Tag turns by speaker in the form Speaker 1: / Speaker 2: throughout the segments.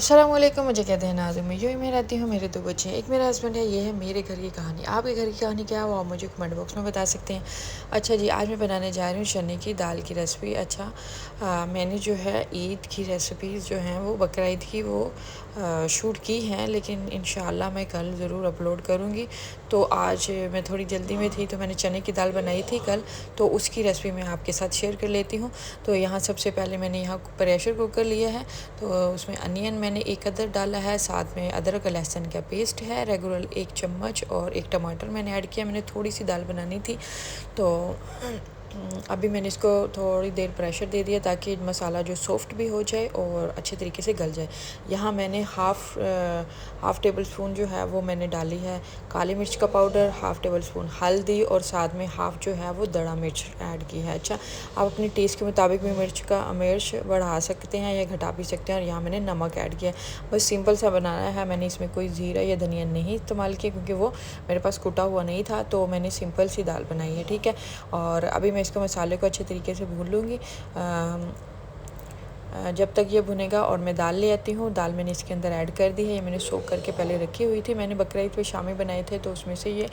Speaker 1: अस्सलामुअलैकुम। मुझे कहते हैं नाज़िम। मैं यूँ ही में रहती हूँ, मेरे 2 बच्चे हैं, एक मेरा हस्बैंड है। ये है मेरे घर की कहानी। आपके घर की कहानी क्या है वो आप मुझे कमेंट बॉक्स में बता सकते हैं। अच्छा जी, आज मैं बनाने जा रही हूँ चने की दाल की रेसिपी। अच्छा, मैंने जो है ईद की रेसिपीज़ जो हैं वो बकरा ईद की वो शूट की हैं, लेकिन इंशाल्लाह मैं कल ज़रूर अपलोड करूँगी। तो आज मैं थोड़ी जल्दी में थी तो मैंने चने की दाल बनाई थी कल, तो उसकी रेसिपी मैं आपके साथ शेयर कर लेती हूँ। तो यहाँ सबसे पहले मैंने यहाँ प्रेशर कुकर लिया है, तो उसमें अनियन मैंने एक अदर डाला है, साथ में अदरक लहसुन का पेस्ट है रेगुलर 1 चम्मच, और 1 टमाटर मैंने ऐड किया। मैंने थोड़ी सी दाल बनानी थी, तो अभी मैंने इसको थोड़ी देर प्रेशर दे दिया ताकि मसाला जो सॉफ्ट भी हो जाए और अच्छे तरीके से गल जाए। यहाँ मैंने हाफ़ टेबल स्पून जो है वो मैंने डाली है काली मिर्च का पाउडर, हाफ़ टेबल स्पून हल्दी, और साथ में हाफ़ जो है वो दड़ा मिर्च ऐड की है। अच्छा, आप अपनी टेस्ट के मुताबिक भी मिर्च बढ़ा सकते हैं या घटा भी सकते हैं। और यहाँ मैंने नमक ऐड किया। बस सिंपल सा बनाना है। मैंने इसमें कोई ज़ीरा या धनिया नहीं इस्तेमाल किया क्योंकि वो मेरे पास कुटा हुआ नहीं था, तो मैंने सिंपल सी दाल बनाई है, ठीक है। और अभी मैं इसको मसाले को अच्छे तरीके से भून लूँगी जब तक ये भुनेगा। और मैं दाल ले आती हूँ। दाल मैंने इसके अंदर ऐड कर दी है। ये मैंने सोक करके पहले रखी हुई थी। मैंने बकरा ईद पे शामी बनाए थे, तो उसमें से ये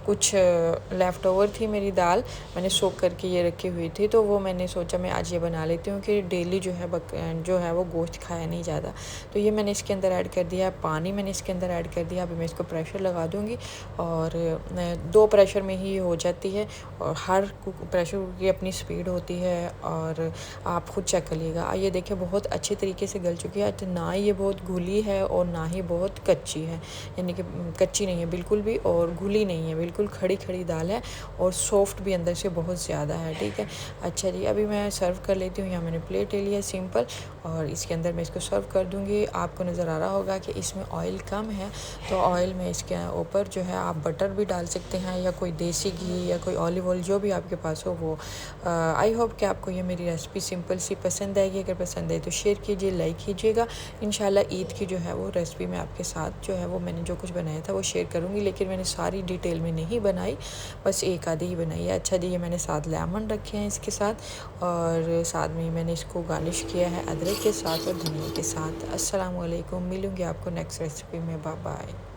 Speaker 1: कुछ लेफ़्ट ओवर थी मेरी दाल, मैंने सोक करके ये रखी हुई थी। तो वो मैंने सोचा मैं आज ये बना लेती हूँ कि डेली जो है वो गोश्त खाया नहीं जाता। तो ये मैंने इसके अंदर ऐड कर दिया है। पानी मैंने इसके अंदर ऐड कर दिया। अभी मैं इसको प्रेशर लगा दूँगी, और 2 प्रेशर में ही हो जाती है, और हर प्रेशर की अपनी स्पीड होती है, और आप खुद चेक कर लीजिएगा। ये देखिए बहुत अच्छे तरीके से गल चुकी है। तो ना ये बहुत घुली है और ना ही बहुत कच्ची है, यानी कि कच्ची नहीं है बिल्कुल भी और घुली नहीं है, बिल्कुल खड़ी खड़ी दाल है, और सॉफ्ट भी अंदर से बहुत ज़्यादा है, ठीक है। अच्छा जी, अभी मैं सर्व कर लेती हूँ। यहाँ मैंने प्लेट ले लिया सिंपल, और इसके अंदर मैं इसको सर्व कर दूँगी। आपको नज़र आ रहा होगा कि इसमें ऑयल कम है, तो ऑयल में इसके ऊपर जो है आप बटर भी डाल सकते हैं, या कोई देसी घी या कोई ऑलिव ऑयल जो भी आपके पास हो वो। आई होप कि आपको ये मेरी रेसिपी सिंपल सी पसंद आएगी। अगर पसंद आए तो शेयर कीजिए, लाइक कीजिएगा। इंशाल्लाह ईद की जो है वो रेसिपी मैं आपके साथ जो है वो मैंने जो कुछ बनाया था वो शेयर करूँगी, लेकिन मैंने सारी डिटेल में नहीं बनाई, बस एक आधी ही बनाई है। अच्छा जी, ये मैंने साथ लेमन रखे हैं इसके साथ, और साथ में मैंने इसको गार्निश किया है अदरक के साथ और धनिया के साथ। अस्सलाम वालेकुम, मिलूँगी आपको नेक्स्ट रेसिपी में। Bye bye.